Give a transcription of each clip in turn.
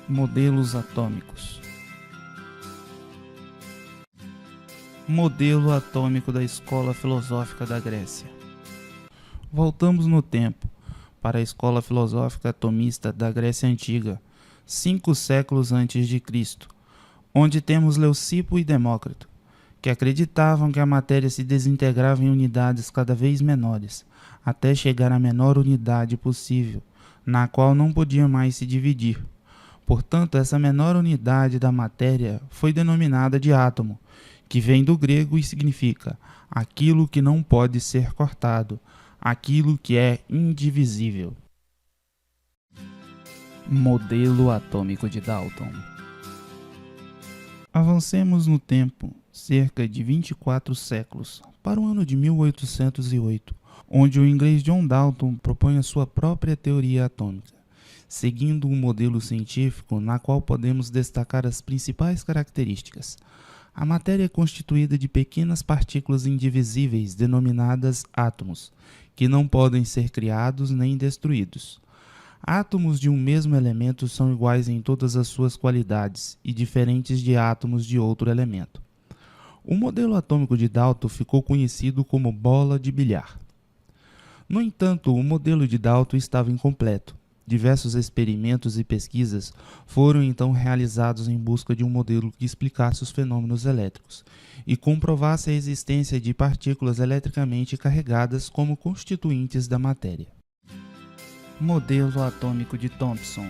Modelos atômicos. Modelo atômico da Escola Filosófica da Grécia. Voltamos no tempo, para a Escola Filosófica Atomista da Grécia Antiga, 5 séculos antes de Cristo, onde temos Leucipo e Demócrito, que acreditavam que a matéria se desintegrava em unidades cada vez menores, até chegar à menor unidade possível, na qual não podia mais se dividir. Portanto, essa menor unidade da matéria foi denominada de átomo, que vem do grego e significa aquilo que não pode ser cortado, aquilo que é indivisível. Modelo atômico de Dalton. Avancemos no tempo, cerca de 24 séculos, para o ano de 1808, onde o inglês John Dalton propõe a sua própria teoria atômica, seguindo um modelo científico na qual podemos destacar as principais características. A matéria é constituída de pequenas partículas indivisíveis denominadas átomos, que não podem ser criados nem destruídos. Átomos de um mesmo elemento são iguais em todas as suas qualidades e diferentes de átomos de outro elemento. O modelo atômico de Dalton ficou conhecido como bola de bilhar. No entanto, o modelo de Dalton estava incompleto. Diversos experimentos e pesquisas foram então realizados em busca de um modelo que explicasse os fenômenos elétricos e comprovasse a existência de partículas eletricamente carregadas como constituintes da matéria. Modelo atômico de Thomson.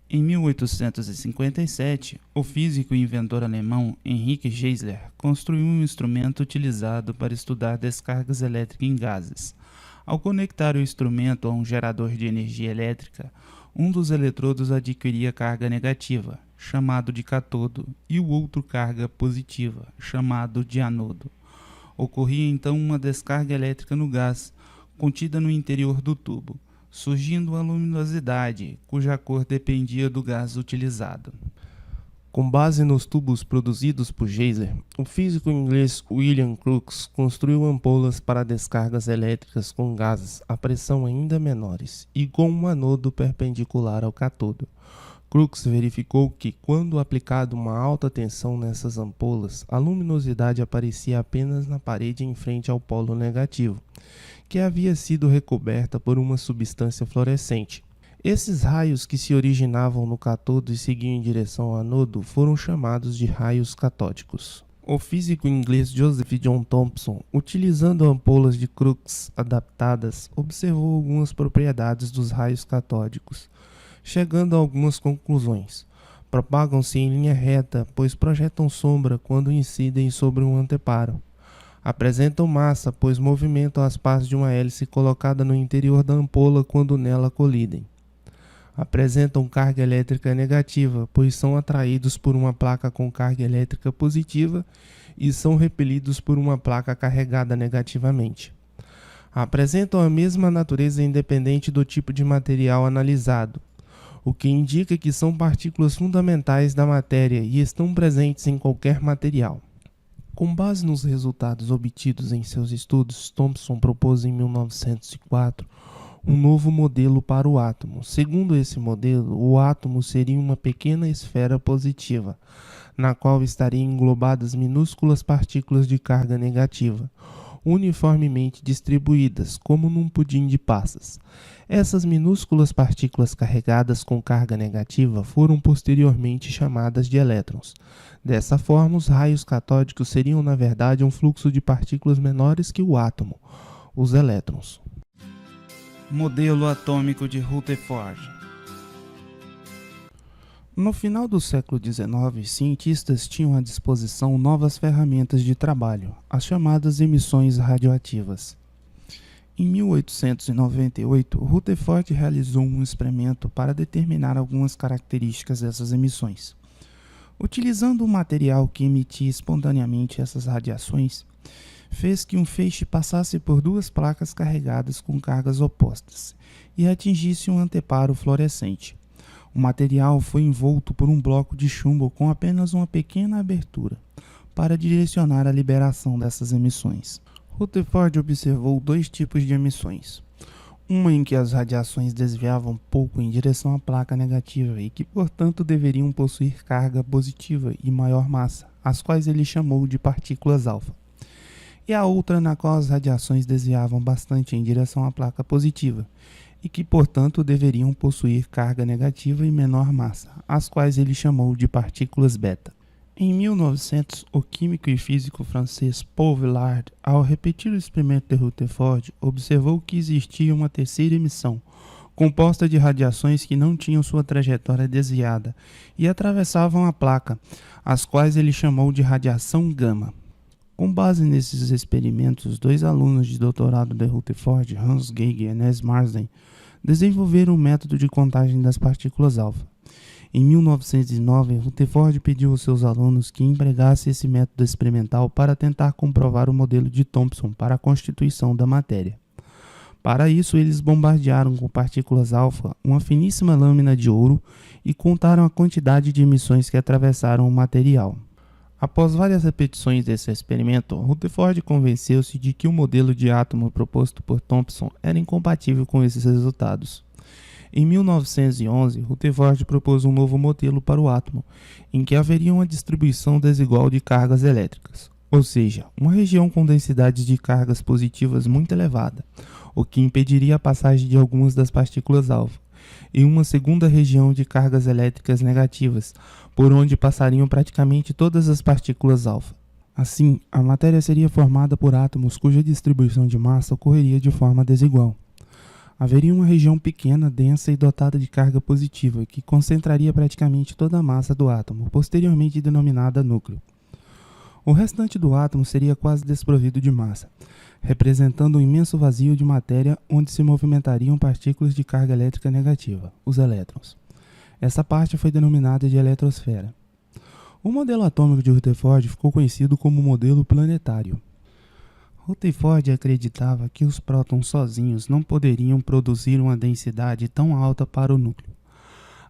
Em 1857, o físico e inventor alemão Henrik Geissler construiu um instrumento utilizado para estudar descargas elétricas em gases. Ao conectar o instrumento a um gerador de energia elétrica, um dos eletrodos adquiria carga negativa, chamado de cátodo, e o outro carga positiva, chamado de anodo. Ocorria então uma descarga elétrica no gás, contida no interior do tubo, surgindo uma luminosidade, cuja cor dependia do gás utilizado. Com base nos tubos produzidos por Geissler, o físico inglês William Crookes construiu ampolas para descargas elétricas com gases a pressão ainda menores e com um anodo perpendicular ao cátodo. Crookes verificou que, quando aplicada uma alta tensão nessas ampolas, a luminosidade aparecia apenas na parede em frente ao polo negativo, que havia sido recoberta por uma substância fluorescente. Esses raios que se originavam no cátodo e seguiam em direção ao anodo foram chamados de raios catódicos. O físico inglês Joseph John Thomson, utilizando ampolas de Crookes adaptadas, observou algumas propriedades dos raios catódicos, chegando a algumas conclusões. Propagam-se em linha reta, pois projetam sombra quando incidem sobre um anteparo. Apresentam massa, pois movimentam as partes de uma hélice colocada no interior da ampola quando nela colidem. Apresentam carga elétrica negativa, pois são atraídos por uma placa com carga elétrica positiva e são repelidos por uma placa carregada negativamente. Apresentam a mesma natureza independente do tipo de material analisado, o que indica que são partículas fundamentais da matéria e estão presentes em qualquer material. Com base nos resultados obtidos em seus estudos, Thomson propôs em 1904 um novo modelo para o átomo. Segundo esse modelo, o átomo seria uma pequena esfera positiva, na qual estariam englobadas minúsculas partículas de carga negativa, uniformemente distribuídas, como num pudim de passas. Essas minúsculas partículas carregadas com carga negativa foram posteriormente chamadas de elétrons. Dessa forma, os raios catódicos seriam, na verdade, um fluxo de partículas menores que o átomo, os elétrons. Modelo atômico de Rutherford. No final do século XIX, cientistas tinham à disposição novas ferramentas de trabalho, as chamadas emissões radioativas. Em 1898, Rutherford realizou um experimento para determinar algumas características dessas emissões. Utilizando um material que emitia espontaneamente essas radiações, fez que um feixe passasse por 2 placas carregadas com cargas opostas e atingisse um anteparo fluorescente. O material foi envolto por um bloco de chumbo com apenas uma pequena abertura para direcionar a liberação dessas emissões. Rutherford observou 2 tipos de emissões. Uma em que as radiações desviavam pouco em direção à placa negativa e que, portanto, deveriam possuir carga positiva e maior massa, as quais ele chamou de partículas alfa. E a outra na qual as radiações desviavam bastante em direção à placa positiva e que, portanto, deveriam possuir carga negativa e menor massa, as quais ele chamou de partículas beta. Em 1900, o químico e físico francês Paul Villard, ao repetir o experimento de Rutherford, observou que existia uma terceira emissão, composta de radiações que não tinham sua trajetória desviada e atravessavam a placa, as quais ele chamou de radiação gama. Com base nesses experimentos, dois alunos de doutorado de Rutherford, Hans Geiger e Ernest Marsden, desenvolveram um método de contagem das partículas alfa. Em 1909, Rutherford pediu aos seus alunos que empregassem esse método experimental para tentar comprovar o modelo de Thomson para a constituição da matéria. Para isso, eles bombardearam com partículas alfa uma finíssima lâmina de ouro e contaram a quantidade de emissões que atravessaram o material. Após várias repetições desse experimento, Rutherford convenceu-se de que o modelo de átomo proposto por Thomson era incompatível com esses resultados. Em 1911, Rutherford propôs um novo modelo para o átomo, em que haveria uma distribuição desigual de cargas elétricas, ou seja, uma região com densidades de cargas positivas muito elevada, o que impediria a passagem de algumas das partículas alfa, e uma segunda região de cargas elétricas negativas, por onde passariam praticamente todas as partículas alfa. Assim, a matéria seria formada por átomos cuja distribuição de massa ocorreria de forma desigual. Haveria uma região pequena, densa e dotada de carga positiva, que concentraria praticamente toda a massa do átomo, posteriormente denominada núcleo. O restante do átomo seria quase desprovido de massa, representando um imenso vazio de matéria onde se movimentariam partículas de carga elétrica negativa, os elétrons. Essa parte foi denominada de eletrosfera. O modelo atômico de Rutherford ficou conhecido como modelo planetário. Rutherford acreditava que os prótons sozinhos não poderiam produzir uma densidade tão alta para o núcleo.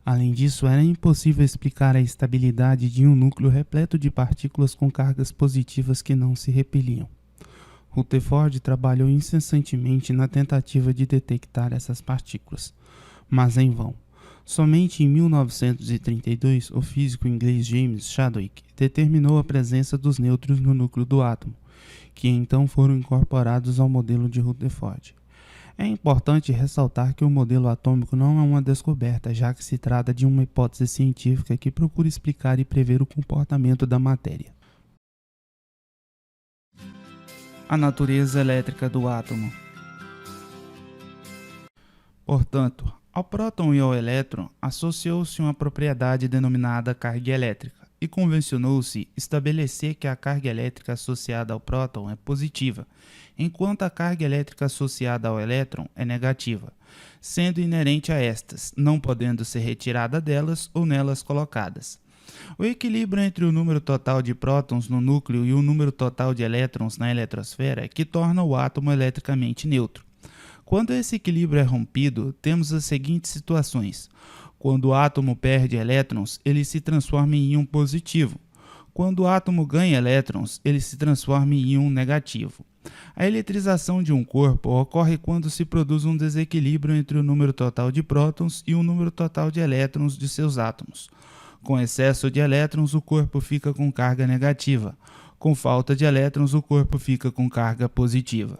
Além disso, era impossível explicar a estabilidade de um núcleo repleto de partículas com cargas positivas que não se repeliam. Rutherford trabalhou incessantemente na tentativa de detectar essas partículas, mas em vão. Somente em 1932, o físico inglês James Chadwick determinou a presença dos nêutrons no núcleo do átomo, que então foram incorporados ao modelo de Rutherford. É importante ressaltar que o modelo atômico não é uma descoberta, já que se trata de uma hipótese científica que procura explicar e prever o comportamento da matéria. A natureza elétrica do átomo. Portanto, ao próton e ao elétron associou-se uma propriedade denominada carga elétrica, e convencionou-se estabelecer que a carga elétrica associada ao próton é positiva, enquanto a carga elétrica associada ao elétron é negativa, sendo inerente a estas, não podendo ser retirada delas ou nelas colocadas. O equilíbrio entre o número total de prótons no núcleo e o número total de elétrons na eletrosfera é que torna o átomo eletricamente neutro. Quando esse equilíbrio é rompido, temos as seguintes situações. Quando o átomo perde elétrons, ele se transforma em íon positivo. Quando o átomo ganha elétrons, ele se transforma em íon negativo. A eletrização de um corpo ocorre quando se produz um desequilíbrio entre o número total de prótons e o número total de elétrons de seus átomos. Com excesso de elétrons, o corpo fica com carga negativa. Com falta de elétrons, o corpo fica com carga positiva.